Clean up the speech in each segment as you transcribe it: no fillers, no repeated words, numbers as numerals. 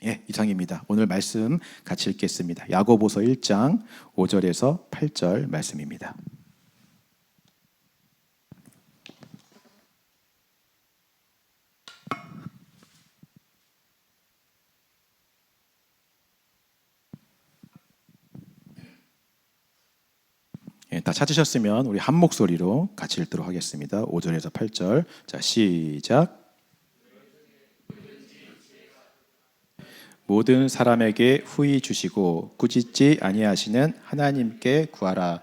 예, 이상입니다. 오늘 말씀 같이 읽겠습니다. 야고보서 1장 5절에서 8절 말씀입니다. 예, 다 찾으셨으면 우리 한 목소리로 같이 읽도록 하겠습니다. 5절에서 8절. 자, 시작. 모든 사람에게 후히 주시고 꾸짖지 아니하시는 하나님께 구하라.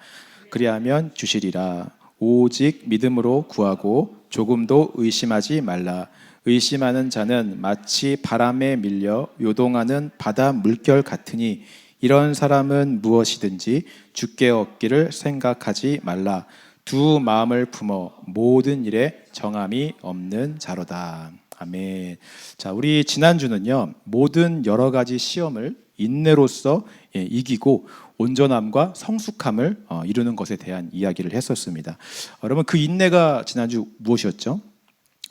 그리하면 주시리라. 오직 믿음으로 구하고 조금도 의심하지 말라. 의심하는 자는 마치 바람에 밀려 요동하는 바다 물결 같으니 이런 사람은 무엇이든지 주께 얻기를 생각하지 말라. 두 마음을 품어 모든 일에 정함이 없는 자로다. 아멘. 자, 우리 지난주는요, 모든 여러 가지 시험을 인내로서 이기고 온전함과 성숙함을 이루는 것에 대한 이야기를 했었습니다. 여러분, 그 인내가 지난주 무엇이었죠?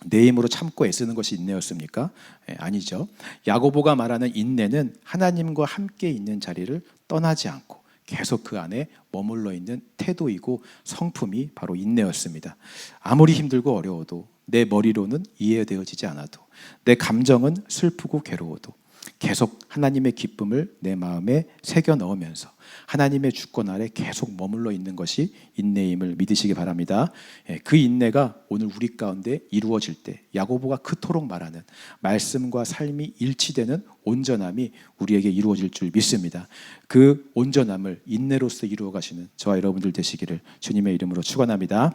내 힘으로 참고 애쓰는 것이 인내였습니까? 아니죠. 야고보가 말하는 인내는 하나님과 함께 있는 자리를 떠나지 않고 계속 그 안에 머물러 있는 태도이고 성품이 바로 인내였습니다. 아무리 힘들고 어려워도 내 머리로는 이해되어지지 않아도 내 감정은 슬프고 괴로워도 계속 하나님의 기쁨을 내 마음에 새겨 넣으면서 하나님의 주권 아래 계속 머물러 있는 것이 인내임을 믿으시기 바랍니다. 그 인내가 오늘 우리 가운데 이루어질 때 야고보가 그토록 말하는 말씀과 삶이 일치되는 온전함이 우리에게 이루어질 줄 믿습니다. 그 온전함을 인내로서 이루어 가시는 저와 여러분들 되시기를 주님의 이름으로 축원합니다.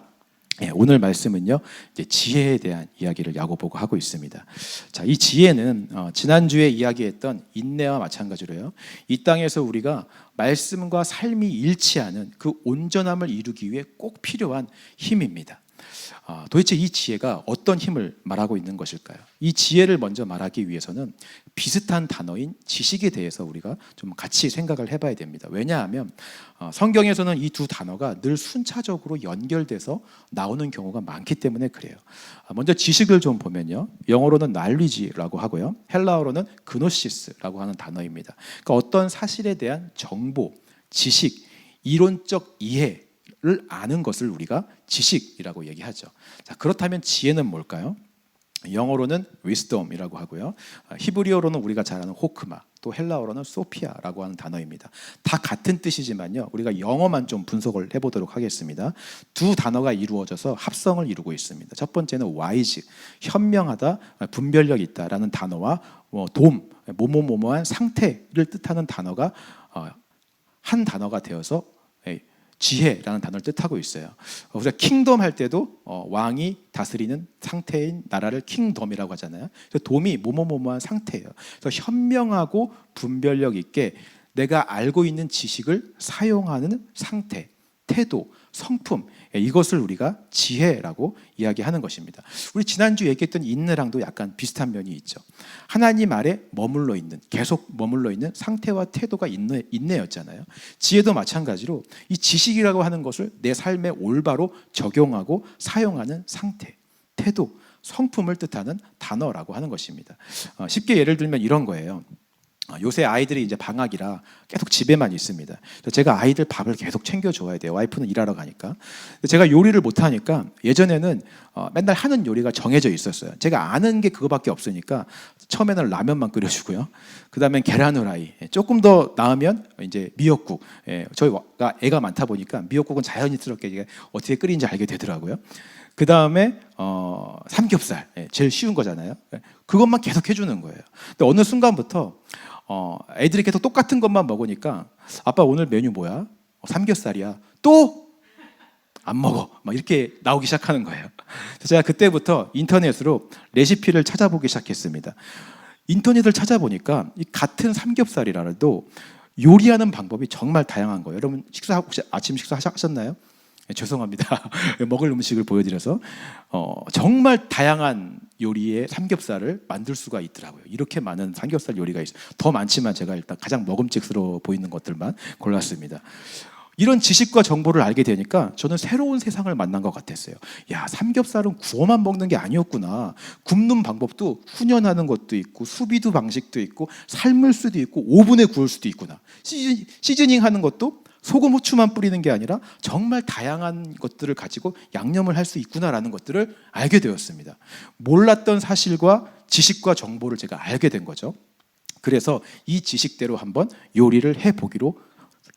오늘 말씀은요, 이제 지혜에 대한 이야기를 야고보가 하고 있습니다. 자, 이 지혜는 지난주에 이야기했던 인내와 마찬가지로요, 이 땅에서 우리가 말씀과 삶이 일치하는 그 온전함을 이루기 위해 꼭 필요한 힘입니다. 도대체 이 지혜가 어떤 힘을 말하고 있는 것일까요? 이 지혜를 먼저 말하기 위해서는 비슷한 단어인 지식에 대해서 우리가 좀 같이 생각을 해봐야 됩니다. 왜냐하면 성경에서는 이 두 단어가 늘 순차적으로 연결돼서 나오는 경우가 많기 때문에 그래요. 먼저 지식을 좀 보면요, 영어로는 knowledge라고 하고요, 헬라어로는 그노시스라고 하는 단어입니다. 그러니까 어떤 사실에 대한 정보, 지식, 이론적 이해 를 아는 것을 우리가 지식이라고 얘기하죠. 자, 그렇다면 지혜는 뭘까요? 영어로는 wisdom이라고 하고요, 히브리어로는 우리가 잘 아는 호크마, 또 헬라어로는 소피아라고 하는 단어입니다. 다 같은 뜻이지만요, 우리가 영어만 좀 분석을 해보도록 하겠습니다. 두 단어가 이루어져서 합성을 이루고 있습니다. 첫 번째는 wise, 현명하다, 분별력 있다라는 단어와 돔, 뭐뭐뭐뭐한 상태를 뜻하는 단어가 한 단어가 되어서 지혜라는 단어를 뜻하고 있어요. 우리가 킹덤 할 때도 왕이 다스리는 상태인 나라를 킹덤이라고 하잖아요. 그래서 돔이 뭐뭐뭐뭐한 상태예요. 그래서 현명하고 분별력 있게 내가 알고 있는 지식을 사용하는 상태, 태도, 성품, 이것을 우리가 지혜라고 이야기하는 것입니다. 우리 지난주 얘기했던 인내랑도 약간 비슷한 면이 있죠. 하나님 아래 머물러 있는, 계속 머물러 있는 상태와 태도가 인내였잖아요. 지혜도 마찬가지로 이 지식이라고 하는 것을 내 삶에 올바로 적용하고 사용하는 상태, 태도, 성품을 뜻하는 단어라고 하는 것입니다. 쉽게 예를 들면 이런 거예요. 요새 아이들이 이제 방학이라 계속 집에만 있습니다. 그래서 제가 아이들 밥을 계속 챙겨줘야 돼요. 와이프는 일하러 가니까. 제가 요리를 못하니까 예전에는 맨날 하는 요리가 정해져 있었어요. 제가 아는 게 그거밖에 없으니까 처음에는 라면만 끓여주고요. 그 다음엔 계란 후라이, 조금 더 나으면 이제 미역국. 저희가 애가 많다 보니까 미역국은 자연스럽게 어떻게 끓이는지 알게 되더라고요. 그 다음에 삼겹살, 제일 쉬운 거잖아요. 그것만 계속 해주는 거예요. 근데 어느 순간부터 애들이 계속 똑같은 것만 먹으니까 아빠 오늘 메뉴 뭐야? 삼겹살이야. 또? 안 먹어. 막 이렇게 나오기 시작하는 거예요. 그래서 제가 그때부터 인터넷으로 레시피를 찾아보기 시작했습니다. 인터넷을 찾아보니까 이 같은 삼겹살이라도 요리하는 방법이 정말 다양한 거예요. 여러분 혹시 아침 식사 하셨나요? 죄송합니다. 먹을 음식을 보여드려서 정말 다양한 요리의 삼겹살을 만들 수가 있더라고요. 이렇게 많은 삼겹살 요리가 있어요. 더 많지만 제가 일단 가장 먹음직스러워 보이는 것들만 골랐습니다. 이런 지식과 정보를 알게 되니까 저는 새로운 세상을 만난 것 같았어요. 야, 삼겹살은 구워만 먹는 게 아니었구나. 굽는 방법도 훈연하는 것도 있고 수비도 방식도 있고 삶을 수도 있고 오븐에 구울 수도 있구나. 시즈닝 하는 것도 소금 후추만 뿌리는 게 아니라 정말 다양한 것들을 가지고 양념을 할 수 있구나라는 것들을 알게 되었습니다. 몰랐던 사실과 지식과 정보를 제가 알게 된 거죠. 그래서 이 지식대로 한번 요리를 해보기로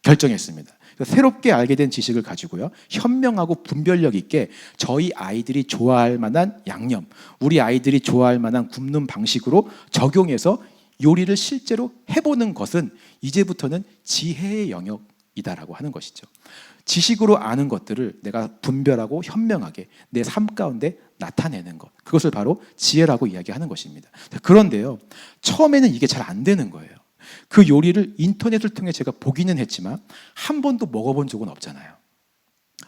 결정했습니다. 새롭게 알게 된 지식을 가지고요, 현명하고 분별력 있게 저희 아이들이 좋아할 만한 양념, 우리 아이들이 좋아할 만한 굽는 방식으로 적용해서 요리를 실제로 해보는 것은 이제부터는 지혜의 영역이다라고 하는 것이죠. 지식으로 아는 것들을 내가 분별하고 현명하게 내 삶 가운데 나타내는 것, 그것을 바로 지혜라고 이야기하는 것입니다. 그런데요, 처음에는 이게 잘 안 되는 거예요. 그 요리를 인터넷을 통해 제가 보기는 했지만 한 번도 먹어본 적은 없잖아요.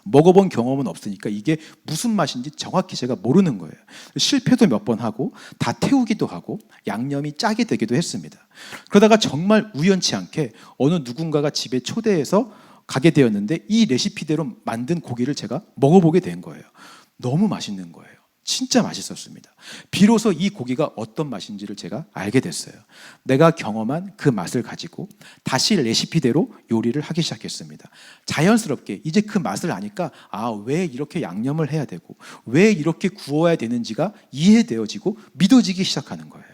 먹어본 경험은 없으니까 이게 무슨 맛인지 정확히 제가 모르는 거예요. 실패도 몇 번 하고 다 태우기도 하고 양념이 짜게 되기도 했습니다. 그러다가 정말 우연치 않게 어느 누군가가 집에 초대해서 가게 되었는데 이 레시피대로 만든 고기를 제가 먹어보게 된 거예요. 너무 맛있는 거예요. 진짜 맛있었습니다. 비로소 이 고기가 어떤 맛인지를 제가 알게 됐어요. 내가 경험한 그 맛을 가지고 다시 레시피대로 요리를 하기 시작했습니다. 자연스럽게 이제 그 맛을 아니까 왜 이렇게 양념을 해야 되고 왜 이렇게 구워야 되는지가 이해되어지고 믿어지기 시작하는 거예요.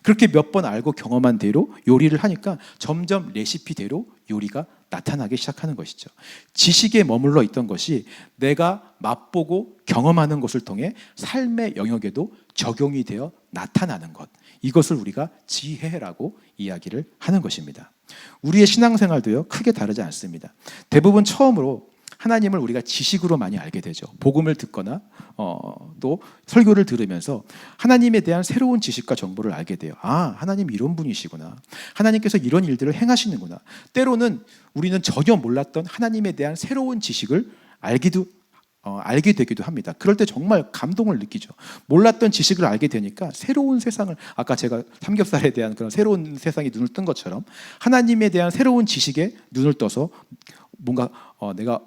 그렇게 몇 번 알고 경험한 대로 요리를 하니까 점점 레시피대로 요리가 나타나기 시작하는 것이죠. 지식에 머물러 있던 것이 내가 맛보고 경험하는 것을 통해 삶의 영역에도 적용이 되어 나타나는 것, 이것을 우리가 지혜라고 이야기를 하는 것입니다. 우리의 신앙생활도요, 크게 다르지 않습니다. 대부분 처음으로 하나님을 우리가 지식으로 많이 알게 되죠. 복음을 듣거나 또 설교를 들으면서 하나님에 대한 새로운 지식과 정보를 알게 돼요. 하나님 이런 분이시구나. 하나님께서 이런 일들을 행하시는구나. 때로는 우리는 전혀 몰랐던 하나님에 대한 새로운 지식을 알게 되기도 합니다. 그럴 때 정말 감동을 느끼죠. 몰랐던 지식을 알게 되니까 새로운 세상을, 아까 제가 삼겹살에 대한 그런 새로운 세상에 눈을 뜬 것처럼 하나님에 대한 새로운 지식에 눈을 떠서 내가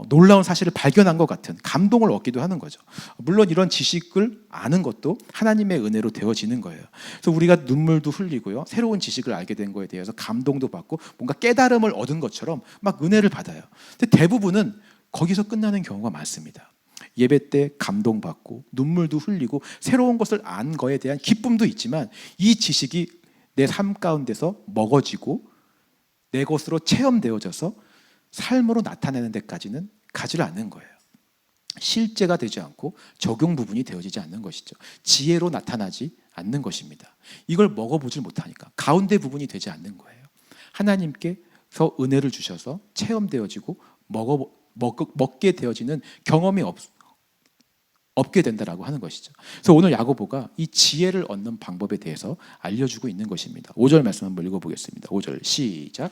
놀라운 사실을 발견한 것 같은 감동을 얻기도 하는 거죠. 물론 이런 지식을 아는 것도 하나님의 은혜로 되어지는 거예요. 그래서 우리가 눈물도 흘리고요, 새로운 지식을 알게 된 거에 대해서 감동도 받고 뭔가 깨달음을 얻은 것처럼 막 은혜를 받아요. 근데 대부분은 거기서 끝나는 경우가 많습니다. 예배 때 감동받고 눈물도 흘리고 새로운 것을 안 거에 대한 기쁨도 있지만 이 지식이 내 삶 가운데서 먹어지고 내 것으로 체험되어져서 삶으로 나타내는 데까지는 가지를 않는 거예요. 실제가 되지 않고 적용 부분이 되어지지 않는 것이죠. 지혜로 나타나지 않는 것입니다. 이걸 먹어보질 못하니까 가운데 부분이 되지 않는 거예요. 하나님께서 은혜를 주셔서 체험되어지고 먹게 되어지는 경험이 없게 된다라고 하는 것이죠. 그래서 오늘 야고보가 이 지혜를 얻는 방법에 대해서 알려주고 있는 것입니다. 5절 말씀 한번 읽어보겠습니다. 5절 시작.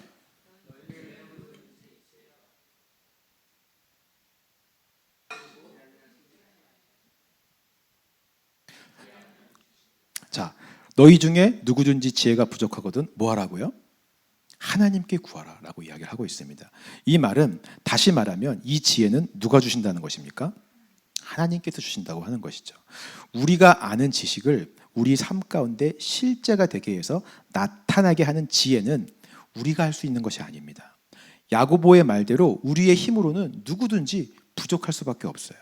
자, 너희 중에 누구든지 지혜가 부족하거든 뭐 하라고요? 하나님께 구하라 라고 이야기를 하고 있습니다. 이 말은 다시 말하면 이 지혜는 누가 주신다는 것입니까? 하나님께서 주신다고 하는 것이죠. 우리가 아는 지식을 우리 삶 가운데 실제가 되게 해서 나타나게 하는 지혜는 우리가 할 수 있는 것이 아닙니다. 야고보의 말대로 우리의 힘으로는 누구든지 부족할 수밖에 없어요.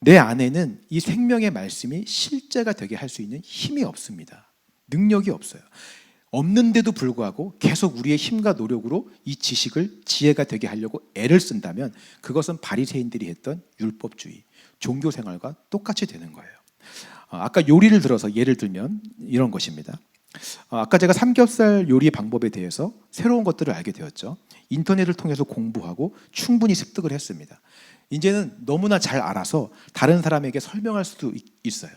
내 안에는 이 생명의 말씀이 실제가 되게 할 수 있는 힘이 없습니다. 능력이 없어요. 없는데도 불구하고 계속 우리의 힘과 노력으로 이 지식을 지혜가 되게 하려고 애를 쓴다면 그것은 바리새인들이 했던 율법주의, 종교생활과 똑같이 되는 거예요. 아까 요리를 들어서 예를 들면 이런 것입니다. 아까 제가 삼겹살 요리 방법에 대해서 새로운 것들을 알게 되었죠. 인터넷을 통해서 공부하고 충분히 습득을 했습니다. 이제는 너무나 잘 알아서 다른 사람에게 설명할 수도 있어요.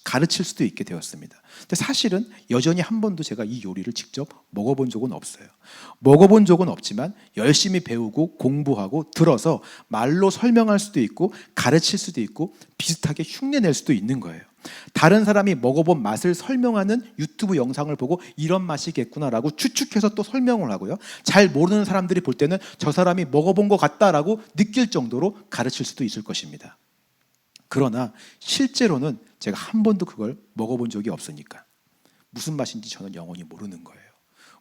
가르칠 수도 있게 되었습니다. 근데 사실은 여전히 한 번도 제가 이 요리를 직접 먹어본 적은 없어요. 먹어본 적은 없지만 열심히 배우고 공부하고 들어서 말로 설명할 수도 있고 가르칠 수도 있고 비슷하게 흉내낼 수도 있는 거예요. 다른 사람이 먹어본 맛을 설명하는 유튜브 영상을 보고 이런 맛이겠구나라고 추측해서 또 설명을 하고요. 잘 모르는 사람들이 볼 때는 저 사람이 먹어본 것 같다라고 느낄 정도로 가르칠 수도 있을 것입니다. 그러나 실제로는 제가 한 번도 그걸 먹어본 적이 없으니까 무슨 맛인지 저는 영원히 모르는 거예요.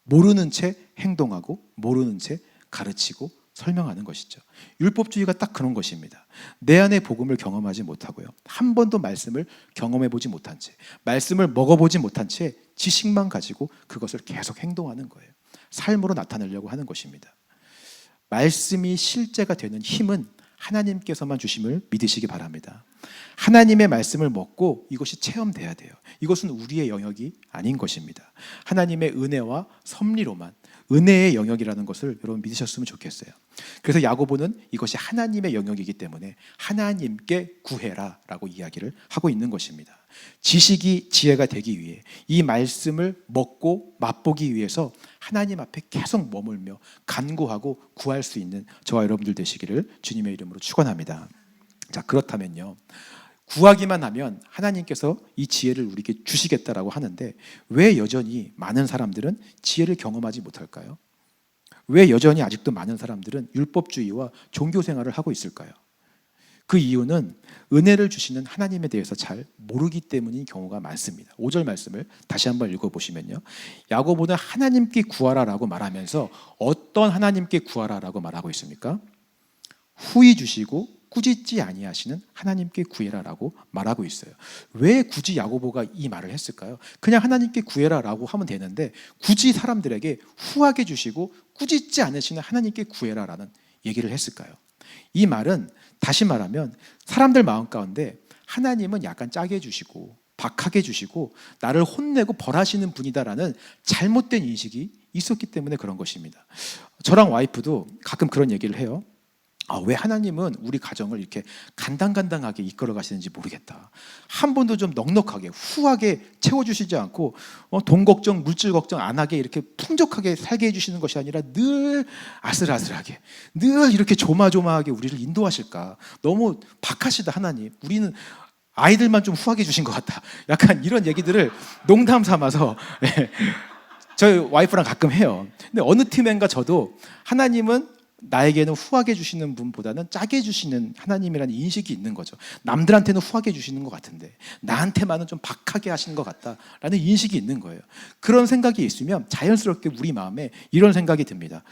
모르는 채 행동하고 모르는 채 가르치고 설명하는 것이죠. 율법주의가 딱 그런 것입니다. 내 안에 복음을 경험하지 못하고요. 한 번도 말씀을 경험해보지 못한 채, 말씀을 먹어보지 못한 채 지식만 가지고 그것을 계속 행동하는 거예요. 삶으로 나타내려고 하는 것입니다. 말씀이 실제가 되는 힘은 하나님께서만 주심을 믿으시기 바랍니다. 하나님의 말씀을 먹고 이것이 체험돼야 돼요. 이것은 우리의 영역이 아닌 것입니다. 하나님의 은혜와 섭리로만, 은혜의 영역이라는 것을 여러분 믿으셨으면 좋겠어요. 그래서 야고보는 이것이 하나님의 영역이기 때문에 하나님께 구해라 라고 이야기를 하고 있는 것입니다. 지식이 지혜가 되기 위해 이 말씀을 먹고 맛보기 위해서 하나님 앞에 계속 머물며 간구하고 구할 수 있는 저와 여러분들 되시기를 주님의 이름으로 축원합니다. 자, 그렇다면요, 구하기만 하면 하나님께서 이 지혜를 우리에게 주시겠다라고 하는데 왜 여전히 많은 사람들은 지혜를 경험하지 못할까요? 왜 여전히 아직도 많은 사람들은 율법주의와 종교 생활을 하고 있을까요? 그 이유는 은혜를 주시는 하나님에 대해서 잘 모르기 때문인 경우가 많습니다. 5절 말씀을 다시 한번 읽어보시면요, 야고보는 하나님께 구하라라고 말하면서 어떤 하나님께 구하라라고 말하고 있습니까? 후히 주시고 꾸짖지 아니하시는 하나님께 구해라라고 말하고 있어요. 왜 굳이 야고보가 이 말을 했을까요? 그냥 하나님께 구해라라고 하면 되는데 굳이 사람들에게 후하게 주시고 꾸짖지 않으시는 하나님께 구해라라는 얘기를 했을까요? 이 말은 다시 말하면 사람들 마음 가운데 하나님은 약간 짜게 주시고 박하게 주시고 나를 혼내고 벌하시는 분이다라는 잘못된 인식이 있었기 때문에 그런 것입니다. 저랑 와이프도 가끔 그런 얘기를 해요. 왜 하나님은 우리 가정을 이렇게 간당간당하게 이끌어 가시는지 모르겠다. 한 번도 좀 넉넉하게 후하게 채워주시지 않고 돈 걱정, 물질 걱정 안 하게 이렇게 풍족하게 살게 해주시는 것이 아니라 늘 아슬아슬하게, 늘 이렇게 조마조마하게 우리를 인도하실까. 너무 박하시다 하나님. 우리는 아이들만 좀 후하게 주신 것 같다. 약간 이런 얘기들을 농담 삼아서 저희 와이프랑 가끔 해요. 근데 어느 팀엔가 저도 하나님은 나에게는 후하게 주시는 분보다는 짜게 주시는 하나님이라는 인식이 있는 거죠. 남들한테는 후하게 주시는 것 같은데 나한테만은 좀 박하게 하시는 것 같다라는 인식이 있는 거예요. 그런 생각이 있으면 자연스럽게 우리 마음에 이런 생각이 듭니다.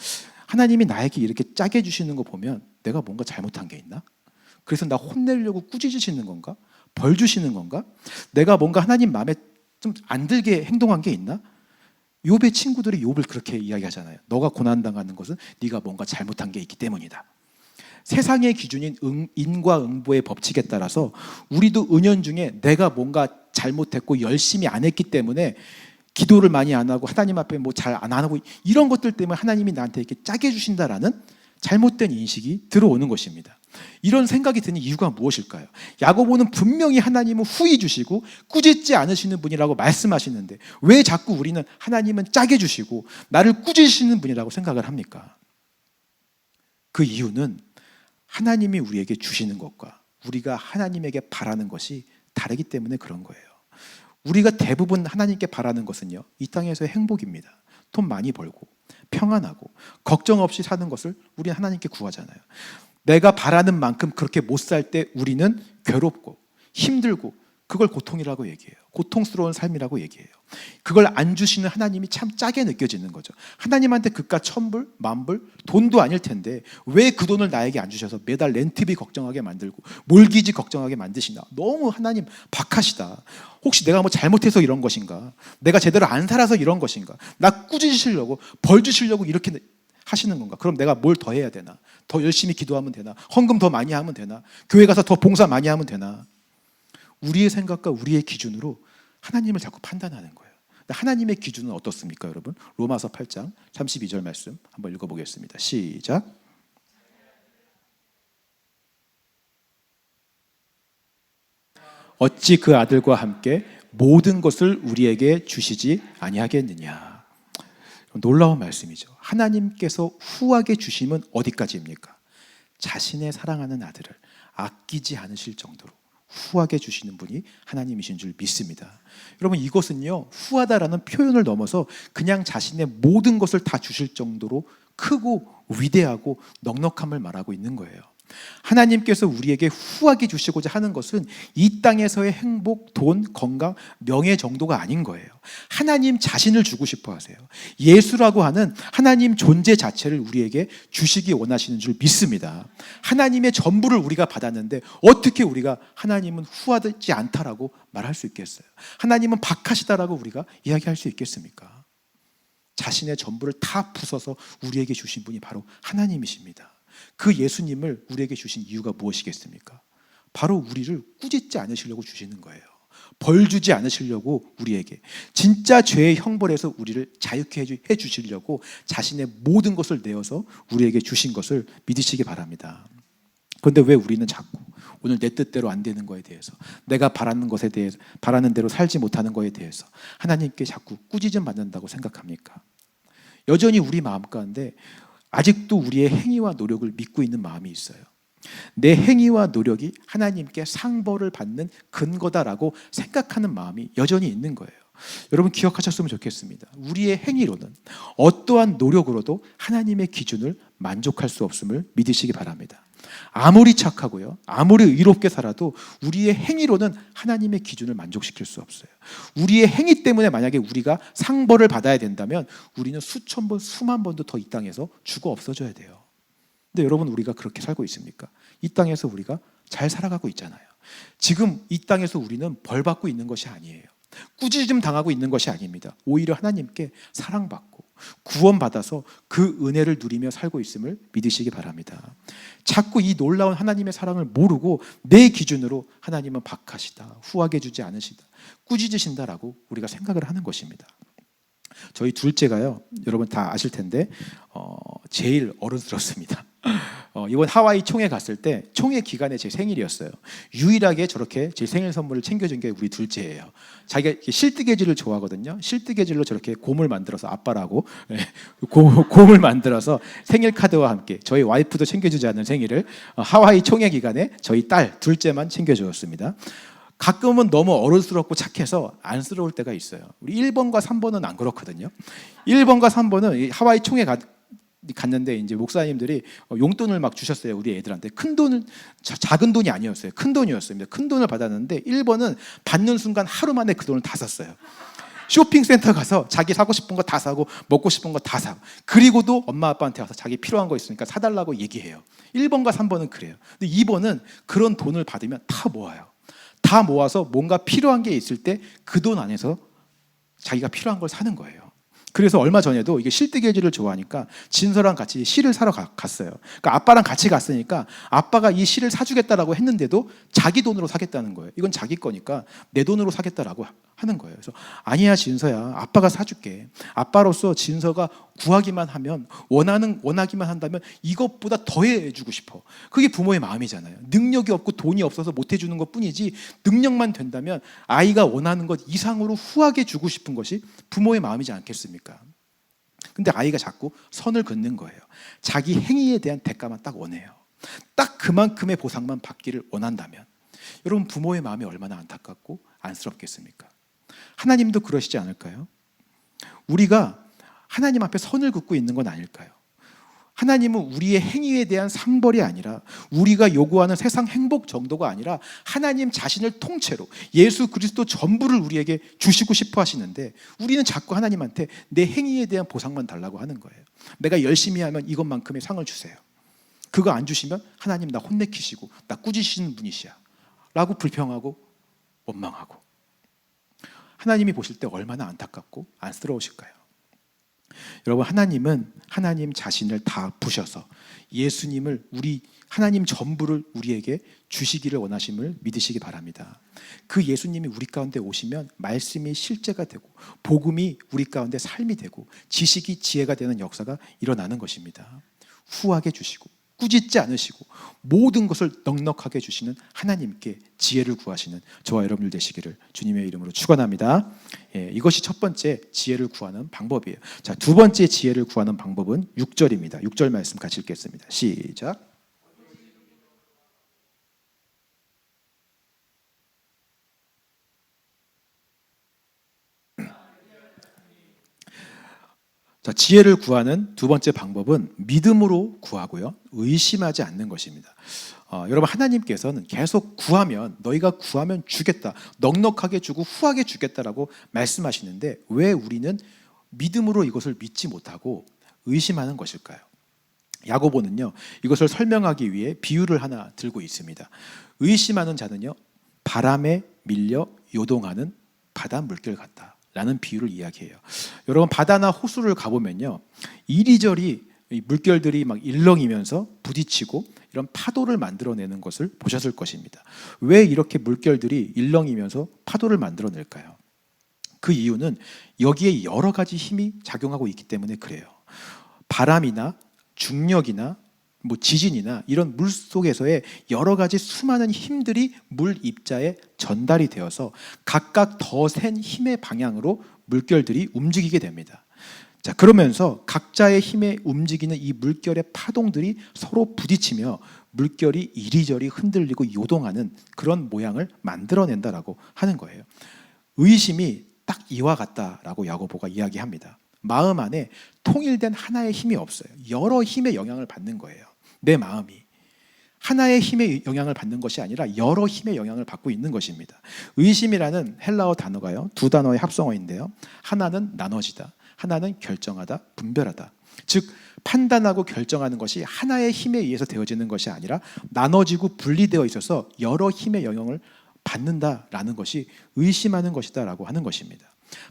하나님이 나에게 이렇게 짜게 주시는 거 보면 내가 뭔가 잘못한 게 있나? 그래서 나 혼내려고 꾸짖으시는 건가? 벌 주시는 건가? 내가 뭔가 하나님 마음에 좀 안 들게 행동한 게 있나? 욥의 친구들이 욥을 그렇게 이야기하잖아요. 너가 고난당하는 것은 네가 뭔가 잘못한 게 있기 때문이다. 세상의 기준인 인과응보의 법칙에 따라서 우리도 은연중에 내가 뭔가 잘못했고 열심히 안 했기 때문에 기도를 많이 안 하고 하나님 앞에 뭐 잘 안 하고 이런 것들 때문에 하나님이 나한테 이렇게 짜게 주신다라는 잘못된 인식이 들어오는 것입니다. 이런 생각이 드는 이유가 무엇일까요? 야고보는 분명히 하나님은 후히 주시고 꾸짖지 않으시는 분이라고 말씀하시는데 왜 자꾸 우리는 하나님은 짜게 주시고 나를 꾸짖으시는 분이라고 생각을 합니까? 그 이유는 하나님이 우리에게 주시는 것과 우리가 하나님에게 바라는 것이 다르기 때문에 그런 거예요. 우리가 대부분 하나님께 바라는 것은요, 이 땅에서의 행복입니다. 돈 많이 벌고 평안하고 걱정 없이 사는 것을 우리는 하나님께 구하잖아요. 내가 바라는 만큼 그렇게 못 살 때 우리는 괴롭고 힘들고 그걸 고통이라고 얘기해요. 고통스러운 삶이라고 얘기해요. 그걸 안 주시는 하나님이 참 짜게 느껴지는 거죠. 하나님한테 그깟 1,000불, 10,000불 돈도 아닐 텐데 왜 그 돈을 나에게 안 주셔서 매달 렌트비 걱정하게 만들고 몰기지 걱정하게 만드시나. 너무 하나님 박하시다. 혹시 내가 뭐 잘못해서 이런 것인가? 내가 제대로 안 살아서 이런 것인가? 나 꾸짖으시려고 벌 주시려고 이렇게 하시는 건가? 그럼 내가 뭘 더 해야 되나? 더 열심히 기도하면 되나? 헌금 더 많이 하면 되나? 교회 가서 더 봉사 많이 하면 되나? 우리의 생각과 우리의 기준으로 하나님을 자꾸 판단하는 거예요. 하나님의 기준은 어떻습니까, 여러분? 로마서 8장 32절 말씀 한번 읽어보겠습니다. 시작. 어찌 그 아들과 함께 모든 것을 우리에게 주시지 아니하겠느냐. 놀라운 말씀이죠. 하나님께서 후하게 주심은 어디까지입니까? 자신의 사랑하는 아들을 아끼지 않으실 정도로 후하게 주시는 분이 하나님이신 줄 믿습니다. 여러분, 이것은요, 후하다라는 표현을 넘어서 그냥 자신의 모든 것을 다 주실 정도로 크고 위대하고 넉넉함을 말하고 있는 거예요. 하나님께서 우리에게 후하게 주시고자 하는 것은 이 땅에서의 행복, 돈, 건강, 명예 정도가 아닌 거예요. 하나님 자신을 주고 싶어 하세요. 예수라고 하는 하나님 존재 자체를 우리에게 주시기 원하시는 줄 믿습니다. 하나님의 전부를 우리가 받았는데 어떻게 우리가 하나님은 후하지 않다라고 말할 수 있겠어요? 하나님은 박하시다라고 우리가 이야기할 수 있겠습니까? 자신의 전부를 다 부숴서 우리에게 주신 분이 바로 하나님이십니다. 그 예수님을 우리에게 주신 이유가 무엇이겠습니까? 바로 우리를 꾸짖지 않으시려고 주시는 거예요. 벌 주지 않으시려고 우리에게 진짜 죄의 형벌에서 우리를 자유케 해주시려고 자신의 모든 것을 내어서 우리에게 주신 것을 믿으시기 바랍니다. 그런데 왜 우리는 자꾸 오늘 내 뜻대로 안 되는 거에 대해서, 내가 바라는 것에 대해서, 바라는 대로 살지 못하는 거에 대해서 하나님께 자꾸 꾸짖음 받는다고 생각합니까? 여전히 우리 마음 가운데 아직도 우리의 행위와 노력을 믿고 있는 마음이 있어요. 내 행위와 노력이 하나님께 상벌을 받는 근거다라고 생각하는 마음이 여전히 있는 거예요. 여러분, 기억하셨으면 좋겠습니다. 우리의 행위로는, 어떠한 노력으로도 하나님의 기준을 만족할 수 없음을 믿으시기 바랍니다. 아무리 착하고요, 아무리 의롭게 살아도 우리의 행위로는 하나님의 기준을 만족시킬 수 없어요. 우리의 행위 때문에 만약에 우리가 상벌을 받아야 된다면 우리는 수천 번, 수만 번도 더 이 땅에서 죽어 없어져야 돼요. 근데 여러분, 우리가 그렇게 살고 있습니까? 이 땅에서 우리가 잘 살아가고 있잖아요. 지금 이 땅에서 우리는 벌 받고 있는 것이 아니에요. 꾸짖음 당하고 있는 것이 아닙니다. 오히려 하나님께 사랑받고 구원받아서 그 은혜를 누리며 살고 있음을 믿으시기 바랍니다. 자꾸 이 놀라운 하나님의 사랑을 모르고 내 기준으로 하나님은 박하시다, 후하게 주지 않으시다, 꾸짖으신다라고 우리가 생각을 하는 것입니다. 저희 둘째가요, 여러분 다 아실 텐데 제일 어른스럽습니다. 이번 하와이 총회 갔을 때 총회 기간에 제 생일이었어요. 유일하게 저렇게 제 생일 선물을 챙겨준 게 우리 둘째예요. 자기가 실뜨개질을 좋아하거든요. 실뜨개질로 저렇게 곰을 만들어서, 아빠라고 곰을 만들어서 생일 카드와 함께, 저희 와이프도 챙겨주지 않는 생일을 하와이 총회 기간에 저희 딸 둘째만 챙겨주었습니다. 가끔은 너무 어른스럽고 착해서 안쓰러울 때가 있어요. 우리 1번과 3번은 안 그렇거든요. 1번과 3번은 하와이 총회 갔는데 이제 목사님들이 용돈을 막 주셨어요. 우리 애들한테. 큰 돈을, 작은 돈이 아니었어요. 큰 돈이었습니다. 큰 돈을 받았는데 1번은 받는 순간 하루 만에 그 돈을 다 썼어요. 쇼핑센터 가서 자기 사고 싶은 거 다 사고 먹고 싶은 거 다 사고, 그리고도 엄마 아빠한테 와서 자기 필요한 거 있으니까 사달라고 얘기해요. 1번과 3번은 그래요. 근데 2번은 그런 돈을 받으면 다 모아요. 다 모아서 뭔가 필요한 게 있을 때 그 돈 안에서 자기가 필요한 걸 사는 거예요. 그래서 얼마 전에도 이게 실뜨개질을 좋아하니까 진서랑 같이 실을 사러 갔어요. 그러니까 아빠랑 같이 갔으니까 아빠가 이 실을 사주겠다라고 했는데도 자기 돈으로 사겠다는 거예요. 이건 자기 거니까 내 돈으로 사겠다라고 하는 거예요. 그래서 아니야 진서야, 아빠가 사줄게. 아빠로서 진서가 구하기만 하면, 원하기만 한다면 이것보다 더 해주고 싶어. 그게 부모의 마음이잖아요. 능력이 없고 돈이 없어서 못 해주는 것뿐이지, 능력만 된다면 아이가 원하는 것 이상으로 후하게 주고 싶은 것이 부모의 마음이지 않겠습니까? 근데 아이가 자꾸 선을 긋는 거예요. 자기 행위에 대한 대가만 딱 원해요. 딱 그만큼의 보상만 받기를 원한다면 여러분, 부모의 마음이 얼마나 안타깝고 안쓰럽겠습니까? 하나님도 그러시지 않을까요? 우리가 하나님 앞에 선을 긋고 있는 건 아닐까요? 하나님은 우리의 행위에 대한 상벌이 아니라, 우리가 요구하는 세상 행복 정도가 아니라 하나님 자신을 통째로, 예수 그리스도 전부를 우리에게 주시고 싶어 하시는데, 우리는 자꾸 하나님한테 내 행위에 대한 보상만 달라고 하는 거예요. 내가 열심히 하면 이것만큼의 상을 주세요. 그거 안 주시면 하나님 나 혼내키시고 나 꾸짖으시는 분이시야 라고 불평하고 원망하고. 하나님이 보실 때 얼마나 안타깝고 안쓰러우실까요? 여러분, 하나님은 하나님 자신을 다 부셔서 예수님을, 우리 하나님 전부를 우리에게 주시기를 원하심을 믿으시기 바랍니다. 그 예수님이 우리 가운데 오시면 말씀이 실제가 되고 복음이 우리 가운데 삶이 되고 지식이 지혜가 되는 역사가 일어나는 것입니다. 후하게 주시고 꾸짖지 않으시고 모든 것을 넉넉하게 주시는 하나님께 지혜를 구하시는 저와 여러분들 되시기를 주님의 이름으로 축원합니다. 이것이 첫 번째 지혜를 구하는 방법이에요. 자, 두 번째 지혜를 구하는 방법은 6절입니다. 6절 말씀 같이 읽겠습니다. 시작. 자, 지혜를 구하는 두 번째 방법은 믿음으로 구하고요, 의심하지 않는 것입니다. 여러분, 하나님께서는 계속 구하면, 너희가 구하면 주겠다, 넉넉하게 주고 후하게 주겠다라고 말씀하시는데 왜 우리는 믿음으로 이것을 믿지 못하고 의심하는 것일까요? 야고보는요, 이것을 설명하기 위해 비유를 하나 들고 있습니다. 의심하는 자는요, 바람에 밀려 요동하는 바다 물결 같다 라는 비유를 이야기해요. 여러분, 바다나 호수를 가보면요, 이리저리 물결들이 막 일렁이면서 부딪히고 이런 파도를 만들어내는 것을 보셨을 것입니다. 왜 이렇게 물결들이 일렁이면서 파도를 만들어낼까요? 그 이유는 여기에 여러 가지 힘이 작용하고 있기 때문에 그래요. 바람이나 중력이나 지진이나 이런 물 속에서의 여러 가지 수많은 힘들이 물 입자에 전달이 되어서 각각 더 센 힘의 방향으로 물결들이 움직이게 됩니다. 자, 그러면서 각자의 힘에 움직이는 이 물결의 파동들이 서로 부딪히며 물결이 이리저리 흔들리고 요동하는 그런 모양을 만들어낸다라고 하는 거예요. 의심이 딱 이와 같다라고 야고보가 이야기합니다. 마음 안에 통일된 하나의 힘이 없어요. 여러 힘의 영향을 받는 거예요. 내 마음이 하나의 힘의 영향을 받는 것이 아니라 여러 힘의 영향을 받고 있는 것입니다. 의심이라는 헬라어 단어가요, 두 단어의 합성어인데요, 하나는 나눠지다, 하나는 결정하다, 분별하다. 즉, 판단하고 결정하는 것이 하나의 힘에 의해서 되어지는 것이 아니라 나눠지고 분리되어 있어서 여러 힘의 영향을 받는다라는 것이 의심하는 것이다라고 하는 것입니다.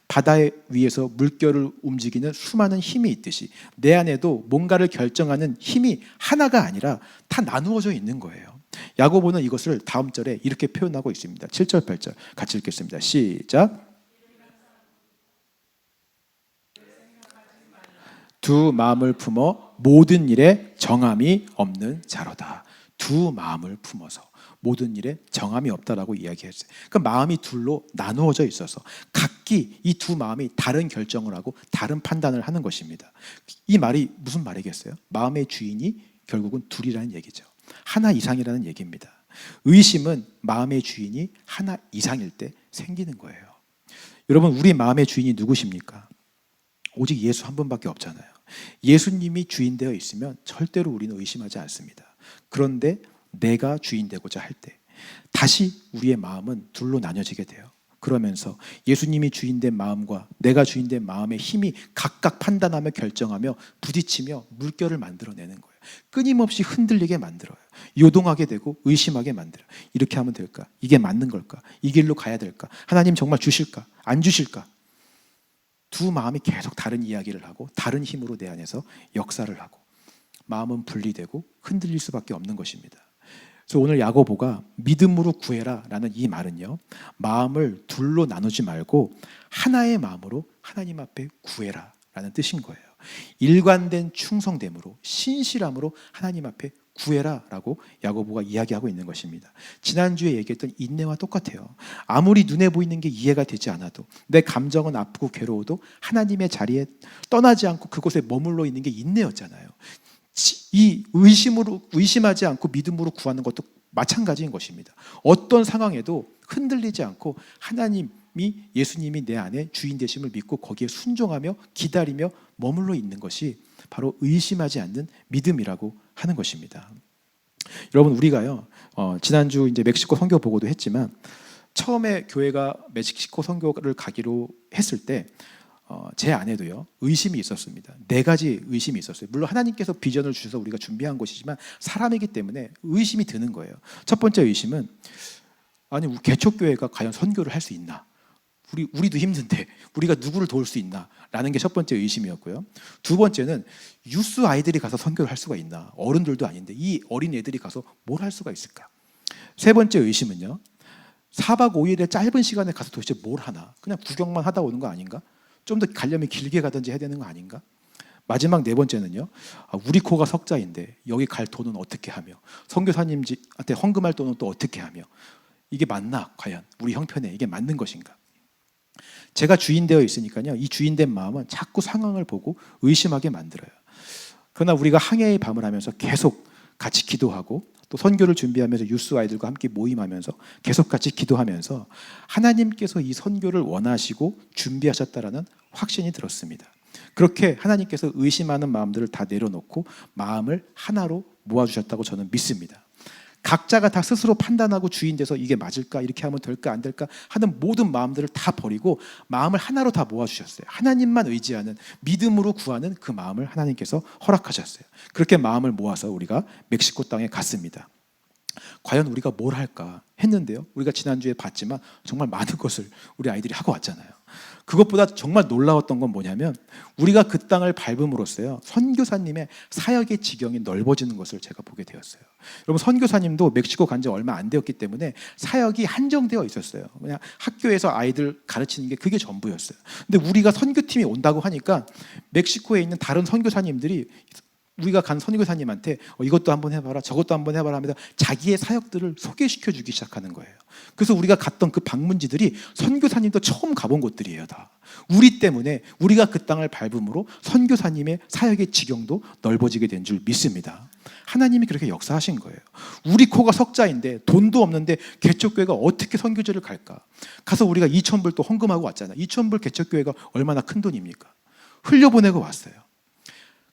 바다 위에서 물결을 움직이는 수많은 힘이 있듯이 내 안에도 뭔가를 결정하는 힘이 하나가 아니라 다 나누어져 있는 거예요. 야고보는 이것을 다음 절에 이렇게 표현하고 있습니다. 7절, 8절 같이 읽겠습니다. 시작. 두 마음을 품어 모든 일에 정함이 없는 자로다. 두 마음을 품어서 모든 일에 정함이 없다라고 이야기했어요. 그러니까 마음이 둘로 나누어져 있어서 각기 이 두 마음이 다른 결정을 하고 다른 판단을 하는 것입니다. 이 말이 무슨 말이겠어요? 마음의 주인이 결국은 둘이라는 얘기죠. 하나 이상이라는 얘기입니다. 의심은 마음의 주인이 하나 이상일 때 생기는 거예요. 여러분, 우리 마음의 주인이 누구십니까? 오직 예수 한 분밖에 없잖아요. 예수님이 주인 되어 있으면 절대로 우리는 의심하지 않습니다. 그런데 내가 주인 되고자 할 때 다시 우리의 마음은 둘로 나뉘어지게 돼요. 그러면서 예수님이 주인된 마음과 내가 주인된 마음의 힘이 각각 판단하며 결정하며 부딪히며 물결을 만들어내는 거예요. 끊임없이 흔들리게 만들어요. 요동하게 되고 의심하게 만들어요. 이렇게 하면 될까? 이게 맞는 걸까? 이 길로 가야 될까? 하나님 정말 주실까? 안 주실까? 두 마음이 계속 다른 이야기를 하고 다른 힘으로 내 안에서 역사를 하고 마음은 분리되고 흔들릴 수밖에 없는 것입니다. 그래서 오늘 야고보가 믿음으로 구해라 라는 이 말은요, 마음을 둘로 나누지 말고 하나의 마음으로 하나님 앞에 구해라 라는 뜻인 거예요. 일관된 충성됨으로 신실함으로 하나님 앞에 구해라 라고 야고보가 이야기하고 있는 것입니다. 지난주에 얘기했던 인내와 똑같아요. 아무리 눈에 보이는 게 이해가 되지 않아도 내 감정은 아프고 괴로워도 하나님의 자리에 떠나지 않고 그곳에 머물러 있는 게 인내였잖아요. 이 의심하지 않고 믿음으로 구하는 것도 마찬가지인 것입니다. 어떤 상황에도 흔들리지 않고 예수님이 내 안에 주인 되심을 믿고 거기에 순종하며 기다리며 머물러 있는 것이 바로 의심하지 않는 믿음이라고 하는 것입니다. 여러분, 우리가요, 지난주 이제 멕시코 선교 보고도 했지만 처음에 교회가 멕시코 선교를 가기로 했을 때 제 안에도요, 의심이 있었습니다. 4가지 의심이 있었어요. 물론 하나님께서 비전을 주셔서 우리가 준비한 것이지만 사람이기 때문에 의심이 드는 거예요. 첫 번째 의심은, 아니, 우리 개척교회가 과연 선교를 할 수 있나? 우리도 힘든데 우리가 누구를 도울 수 있나? 라는 게 첫 번째 의심이었고요. 두 번째는 유스 아이들이 가서 선교를 할 수가 있나? 어른들도 아닌데 이 어린 애들이 가서 뭘 할 수가 있을까? 세 번째 의심은요, 4박 5일의 짧은 시간에 가서 도대체 뭘 하나? 그냥 구경만 하다 오는 거 아닌가? 좀 더 가려면 길게 가든지 해야 되는 거 아닌가? 마지막 네 번째는요. 우리 코가 석자인데 여기 갈 돈은 어떻게 하며, 선교사님한테 헌금할 돈은 또 어떻게 하며, 이게 맞나? 과연 우리 형편에 이게 맞는 것인가? 제가 주인되어 있으니까요, 이 주인된 마음은 자꾸 상황을 보고 의심하게 만들어요. 그러나 우리가 항해의 밤을 하면서 계속 같이 기도하고, 또 선교를 준비하면서 유스 아이들과 함께 모임하면서 계속 같이 기도하면서 하나님께서 이 선교를 원하시고 준비하셨다라는 확신이 들었습니다. 그렇게 하나님께서 의심하는 마음들을 다 내려놓고 마음을 하나로 모아주셨다고 저는 믿습니다. 각자가 다 스스로 판단하고 주인돼서 이게 맞을까, 이렇게 하면 될까 안 될까 하는 모든 마음들을 다 버리고 마음을 하나로 다 모아주셨어요. 하나님만 의지하는, 믿음으로 구하는 그 마음을 하나님께서 허락하셨어요. 그렇게 마음을 모아서 우리가 멕시코 땅에 갔습니다. 과연 우리가 뭘 할까 했는데요, 우리가 지난주에 봤지만 정말 많은 것을 우리 아이들이 하고 왔잖아요. 그것보다 정말 놀라웠던 건 뭐냐면, 우리가 그 땅을 밟음으로써요, 선교사님의 사역의 지경이 넓어지는 것을 제가 보게 되었어요. 여러분, 선교사님도 멕시코 간 지 얼마 안 되었기 때문에 사역이 한정되어 있었어요. 그냥 학교에서 아이들 가르치는 게 그게 전부였어요. 근데 우리가 선교팀이 온다고 하니까 멕시코에 있는 다른 선교사님들이 우리가 간 선교사님한테 이것도 한번 해봐라, 저것도 한번 해봐라 하면서 자기의 사역들을 소개시켜주기 시작하는 거예요. 그래서 우리가 갔던 그 방문지들이 선교사님도 처음 가본 곳들이에요. 다 우리 때문에, 우리가 그 땅을 밟음으로 선교사님의 사역의 지경도 넓어지게 된 줄 믿습니다. 하나님이 그렇게 역사하신 거예요. 우리 코가 석자인데 돈도 없는데 개척교회가 어떻게 선교제를 갈까? 가서 우리가 2,000불 또 헌금하고 왔잖아요. 2,000불 개척교회가 얼마나 큰 돈입니까? 흘려보내고 왔어요.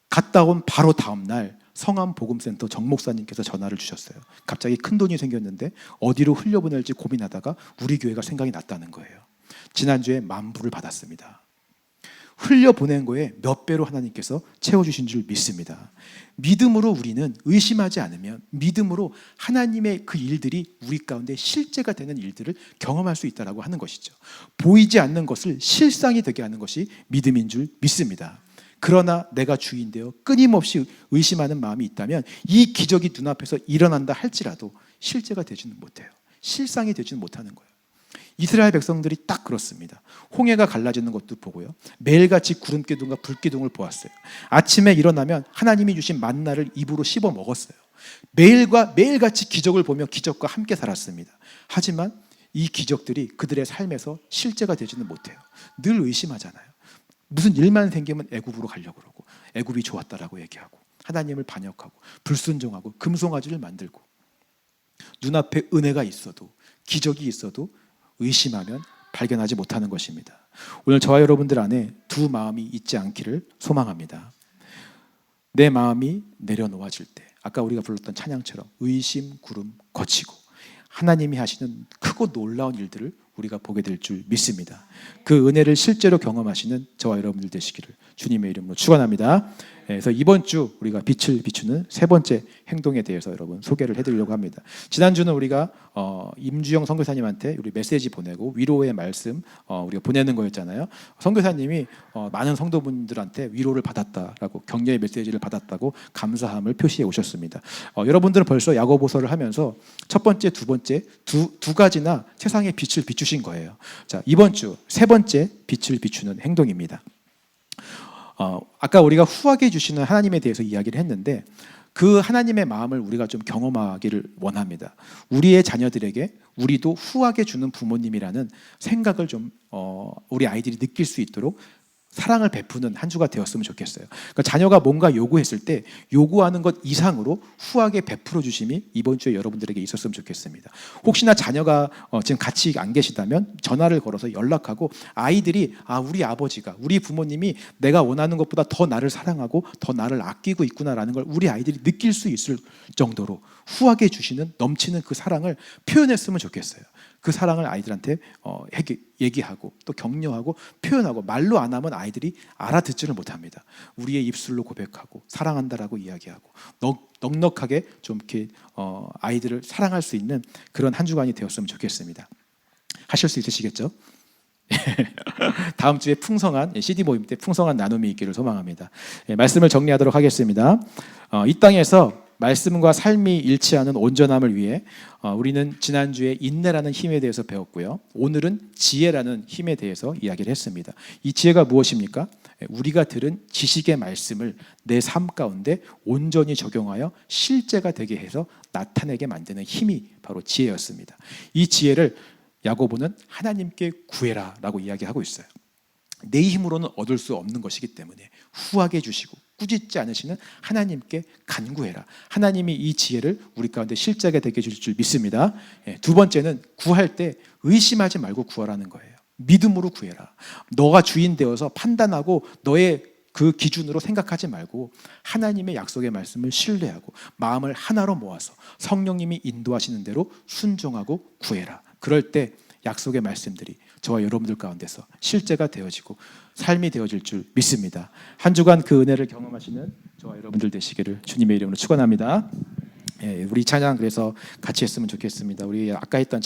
갔다 온 바로 다음 날 성암복음센터 정 목사님께서 전화를 주셨어요. 갑자기 큰 돈이 생겼는데 어디로 흘려보낼지 고민하다가 우리 교회가 생각이 났다는 거예요. 지난주에 10,000불을 받았습니다. 흘려보낸 거에 몇 배로 하나님께서 채워주신 줄 믿습니다. 믿음으로 우리는 의심하지 않으면, 믿음으로 하나님의 그 일들이 우리 가운데 실제가 되는 일들을 경험할 수 있다고 하는 것이죠. 보이지 않는 것을 실상이 되게 하는 것이 믿음인 줄 믿습니다. 그러나 내가 주인되어 끊임없이 의심하는 마음이 있다면 이 기적이 눈앞에서 일어난다 할지라도 실제가 되지는 못해요. 실상이 되지는 못하는 거예요. 이스라엘 백성들이 딱 그렇습니다. 홍해가 갈라지는 것도 보고요, 매일같이 구름기둥과 불기둥을 보았어요. 아침에 일어나면 하나님이 주신 만나를 입으로 씹어 먹었어요. 매일같이 기적을 보며 기적과 함께 살았습니다. 하지만 이 기적들이 그들의 삶에서 실제가 되지는 못해요. 늘 의심하잖아요. 무슨 일만 생기면 애굽으로 가려고 그러고, 애굽이 좋았다라고 얘기하고, 하나님을 반역하고, 불순종하고, 금송아지를 만들고, 눈앞에 은혜가 있어도, 기적이 있어도 의심하면 발견하지 못하는 것입니다. 오늘 저와 여러분들 안에 두 마음이 있지 않기를 소망합니다. 내 마음이 내려놓아질 때, 아까 우리가 불렀던 찬양처럼 의심, 구름 거치고 하나님이 하시는 크고 놀라운 일들을 우리가 보게 될 줄 믿습니다. 그 은혜를 실제로 경험하시는 저와 여러분들 되시기를 주님의 이름으로 축원합니다. 그래서 이번 주 우리가 빛을 비추는 세 번째 행동에 대해서 여러분 소개를 해드리려고 합니다. 지난주는 우리가 임주영 선교사님한테 우리 메시지 보내고 위로의 말씀 우리가 보내는 거였잖아요. 선교사님이 많은 성도분들한테 위로를 받았다라고, 격려의 메시지를 받았다고 감사함을 표시해 오셨습니다. 여러분들은 벌써 야고보서를 하면서 첫 번째, 두 번째 두 가지나 세상의 빛을 비추신 거예요. 자, 이번 주 세 번째 빛을 비추는 행동입니다. 아까 우리가 후하게 주시는 하나님에 대해서 이야기를 했는데, 그 하나님의 마음을 우리가 좀 경험하기를 원합니다. 우리의 자녀들에게 우리도 후하게 주는 부모님이라는 생각을 좀 우리 아이들이 느낄 수 있도록 사랑을 베푸는 한 주가 되었으면 좋겠어요. 그러니까 자녀가 뭔가 요구했을 때 요구하는 것 이상으로 후하게 베풀어 주심이 이번 주에 여러분들에게 있었으면 좋겠습니다. 혹시나 자녀가 지금 같이 안 계시다면 전화를 걸어서 연락하고, 아이들이 우리 아버지가, 우리 부모님이 내가 원하는 것보다 더 나를 사랑하고 더 나를 아끼고 있구나라는 걸 우리 아이들이 느낄 수 있을 정도로 후하게 주시는 넘치는 그 사랑을 표현했으면 좋겠어요. 그 사랑을 아이들한테 얘기하고 또 격려하고 표현하고, 말로 안 하면 아이들이 알아듣지를 못합니다. 우리의 입술로 고백하고 사랑한다라고 이야기하고 넉넉하게 좀 이렇게 아이들을 사랑할 수 있는 그런 한 주간이 되었으면 좋겠습니다. 하실 수 있으시겠죠? 다음 주에 풍성한 CD 모임 때 풍성한 나눔이 있기를 소망합니다. 말씀을 정리하도록 하겠습니다. 이 땅에서 말씀과 삶이 일치하는 온전함을 위해 우리는 지난주에 인내라는 힘에 대해서 배웠고요. 오늘은 지혜라는 힘에 대해서 이야기를 했습니다. 이 지혜가 무엇입니까? 우리가 들은 지식의 말씀을 내 삶 가운데 온전히 적용하여 실제가 되게 해서 나타내게 만드는 힘이 바로 지혜였습니다. 이 지혜를 야고보는 하나님께 구해라라고 이야기하고 있어요. 내 힘으로는 얻을 수 없는 것이기 때문에 후하게 주시고 꾸짖지 않으시는 하나님께 간구해라. 하나님이 이 지혜를 우리 가운데 실제가 되게 해줄 줄 믿습니다. 두 번째는 구할 때 의심하지 말고 구하라는 거예요. 믿음으로 구해라. 너가 주인 되어서 판단하고 너의 그 기준으로 생각하지 말고 하나님의 약속의 말씀을 신뢰하고 마음을 하나로 모아서 성령님이 인도하시는 대로 순종하고 구해라. 그럴 때 약속의 말씀들이 저와 여러분들 가운데서 실제가 되어지고 삶이 되어질 줄 믿습니다. 한 주간 그 은혜를 경험하시는 저와 여러분들 되시기를 주님의 이름으로 축원합니다. 우리 찬양 그래서 같이 했으면 좋겠습니다. 우리 아까 했던 찬양